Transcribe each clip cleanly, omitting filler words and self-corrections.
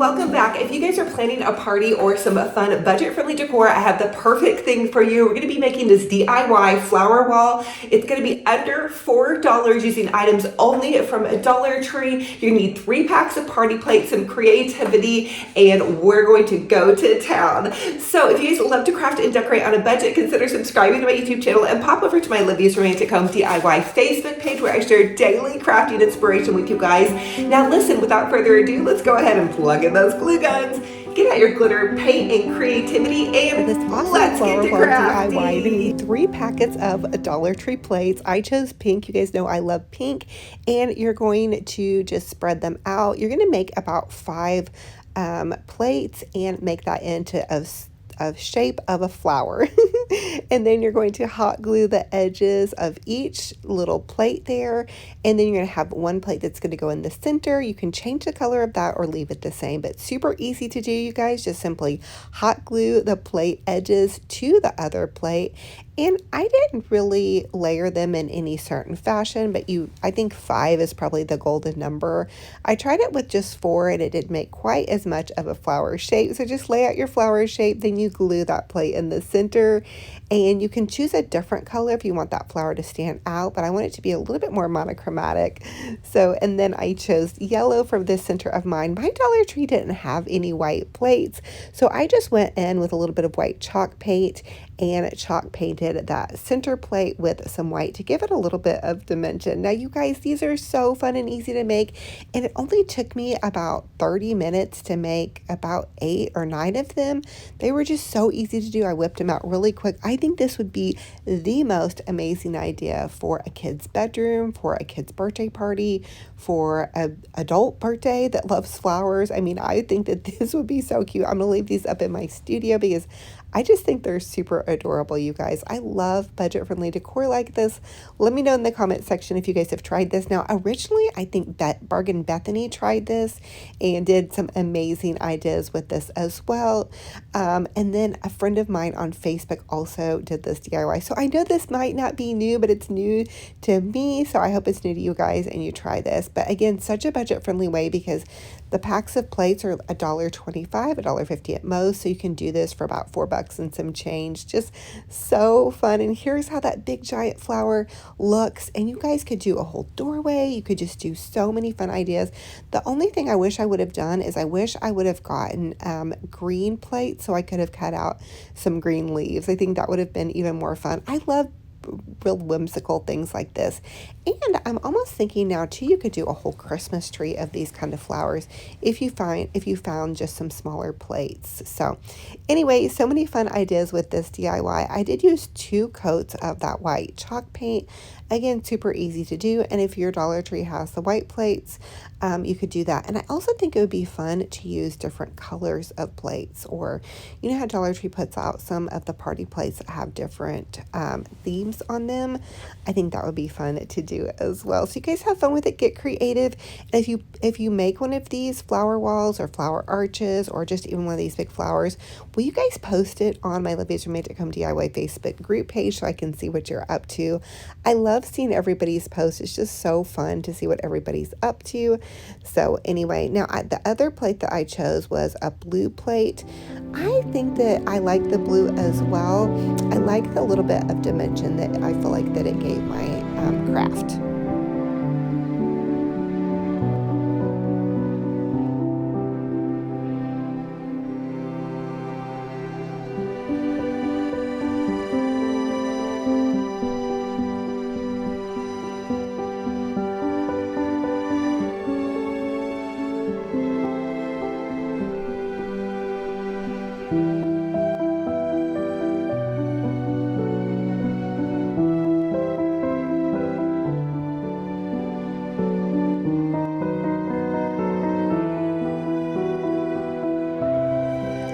welcome back. If you guys are planning a party or some fun budget-friendly decor, I have the perfect thing for you. We're going to be making this DIY flower wall. It's going to be under $4 using items only from a Dollar Tree. You need 3 packs of party plates, some creativity, and we're going to go to town. So if you guys love to craft and decorate on a budget, consider subscribing to my YouTube channel and pop over to my Olivia's Romantic Home DIY Facebook page where I share daily crafting inspiration with you guys. Now listen, without further ado, let's go ahead and plug in those glue guns, get out your glitter, paint, and creativity, and this awesome let's get to crafting. DIY. You're gonna need 3 packets of Dollar Tree plates. I chose pink. You guys know I love pink, and you're going to just spread them out. You're gonna make about 5 plates and make that into a shape of a flower. And then you're going to hot glue the edges of each little plate there, and then you're going to have one plate that's going to go in the center. You can change the color of that or leave it the same, but super easy to do, you guys. Just simply hot glue the plate edges to the other plate. And I didn't really layer them in any certain fashion, but I think 5 is probably the golden number. I tried it with just 4 and it didn't make quite as much of a flower shape. So just lay out your flower shape, then you glue that plate in the center, and you can choose a different color if you want that flower to stand out, but I want it to be a little bit more monochromatic. So, and then I chose yellow for the center of mine. My Dollar Tree didn't have any white plates, so I just went in with a little bit of white chalk paint and chalk painted that center plate with some white to give it a little bit of dimension. Now, you guys, these are so fun and easy to make, and it only took me about 30 minutes to make about 8 or 9 of them. They were just so easy to do. I whipped them out really quick. I think this would be the most amazing idea for a kid's bedroom, for a kid's birthday party, for an adult birthday that loves flowers. I mean, I think that this would be so cute. I'm going to leave these up in my studio because I just think they're super adorable, you guys. I love budget-friendly decor like this. Let me know in the comment section if you guys have tried this. Now, originally, I think Bargain Bethany tried this and did some amazing ideas with this as well. And then a friend of mine on Facebook also did this DIY. So I know this might not be new, but it's new to me. So I hope it's new to you guys and you try this. But again, such a budget-friendly way because the packs of plates are $1.25, $1.50 at most. So you can do this for about $4 and some change. Just so fun. And here's how that big giant flower looks. And you guys could do a whole doorway. You could just do so many fun ideas. The only thing I wish I would have done is I wish I would have gotten green plates so I could have cut out some green leaves. I think that would have been even more fun. I love real whimsical things like this. And I'm almost thinking now too, you could do a whole Christmas tree of these kind of flowers if you found just some smaller plates. So anyway, so many fun ideas with this DIY. I did use 2 coats of that white chalk paint. Again, super easy to do. And if your Dollar Tree has the white plates, you could do that. And I also think it would be fun to use different colors of plates, or you know how Dollar Tree puts out some of the party plates that have different themes on them. I think that would be fun to do as well. So you guys have fun with it, get creative. And if you make one of these flower walls or flower arches or just even one of these big flowers, will you guys post it on my Olivia's Romantic Home DIY Facebook group page so I can see what you're up to? I love seeing everybody's posts. It's just so fun to see what everybody's up to. So anyway, now the other plate that I chose was a blue plate. I think that I like the blue as well. I like the little bit of dimension that I feel like that it gave my craft.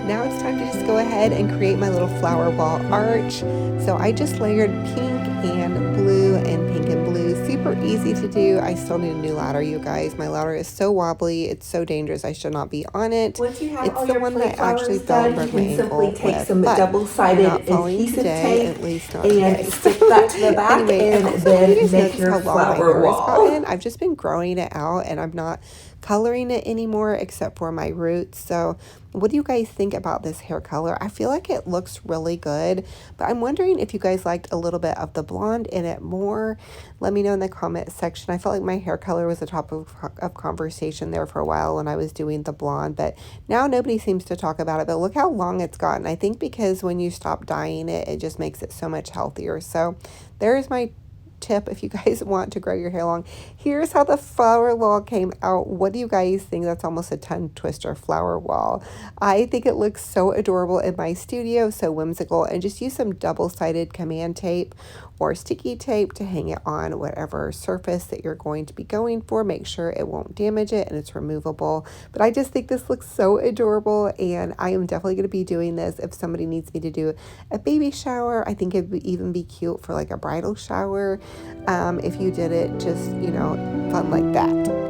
Now it's time to just go ahead and create my little flower wall arch. So I just layered pink and blue and pink and blue. Super easy to do. I still need a new ladder, you guys. My ladder is so wobbly. It's so dangerous. I should not be on it. Once you have it's all the your one that I actually done, broke you my can simply ankle take with, some double-sided adhesive today, tape at least not and today. stick that to the back Anyway, and also, then you guys make notice your how long my flower hair has wall. gotten. I've just been growing it out, and I'm not coloring it anymore except for my roots. So what do you guys think about this hair color? I feel like it looks really good, but I'm wondering if you guys liked a little bit of the blonde in it more. Let me know in the comment section. I felt like my hair color was the top of conversation there for a while when I was doing the blonde, but now nobody seems to talk about it. But look how long it's gotten. I think because when you stop dyeing it, it just makes it so much healthier. So there's my tip if you guys want to grow your hair long. Here's how the flower wall came out. What do you guys think? That's almost a tongue twister flower wall. I think it looks so adorable in my studio, so whimsical, and just use some double-sided command tape or sticky tape to hang it on whatever surface that you're going to be going for. Make sure it won't damage it and it's removable. But I just think this looks so adorable, and I am definitely going to be doing this if somebody needs me to do a baby shower. I think it would even be cute for like a bridal shower if you did it just, you know, fun like that.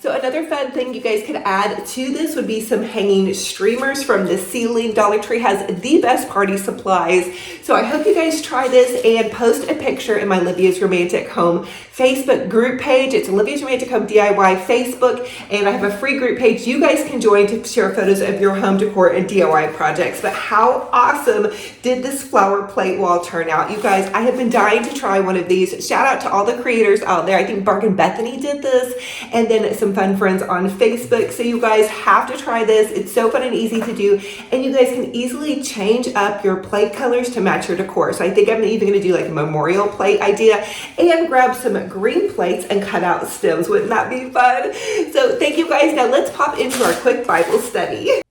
So another fun thing you guys could add to this would be some hanging streamers from the ceiling. Dollar Tree has the best party supplies. So I hope you guys try this and post a picture in my Olivia's Romantic Home Facebook group page. It's Olivia's Romantic Home DIY Facebook, and I have a free group page you guys can join to share photos of your home decor and DIY projects. But how awesome did this flower plate wall turn out? You guys, I have been dying to try one of these. Shout out to all the creators out there. I think Bark and Bethany did this, and then some fun friends on Facebook. So you guys have to try this. It's so fun and easy to do, and you guys can easily change up your plate colors to match your decor. So I think I'm even going to do like a memorial plate idea and grab some green plates and cut out stems. Wouldn't that be fun? So thank you guys. Now let's pop into our quick Bible study.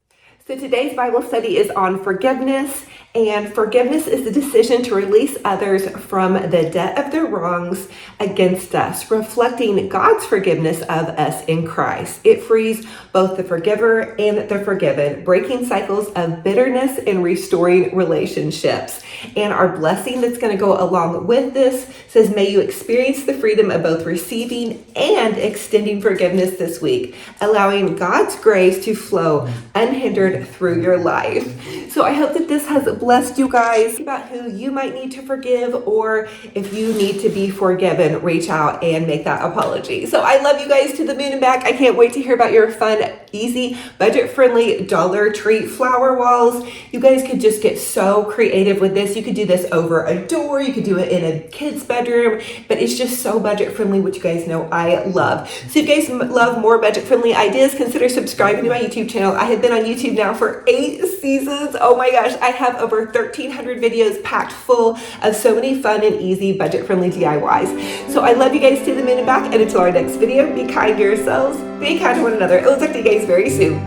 So today's Bible study is on forgiveness, and forgiveness is the decision to release others from the debt of their wrongs against us, reflecting God's forgiveness of us in Christ. It frees both the forgiver and the forgiven, breaking cycles of bitterness and restoring relationships. And our blessing that's going to go along with this says, may you experience the freedom of both receiving and extending forgiveness this week, allowing God's grace to flow unhindered through your life. So I hope that this has blessed you guys. About who you might need to forgive, or if you need to be forgiven, reach out and make that apology. So I love you guys to the moon and back. I can't wait to hear about your fun, easy, budget-friendly Dollar Tree flower walls. You guys could just get so creative with this. You could do this over a door. You could do it in a kid's bedroom, but it's just so budget-friendly, which you guys know I love. So if you guys love more budget-friendly ideas, consider subscribing to my YouTube channel. I have been on YouTube now for 8 seasons. Oh my gosh, I have over 1,300 videos packed full of so many fun and easy budget-friendly DIYs. So I love you guys to the moon and back, and until our next video, be kind to yourselves, be kind to one another. It will talk to you guys very soon.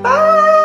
Bye!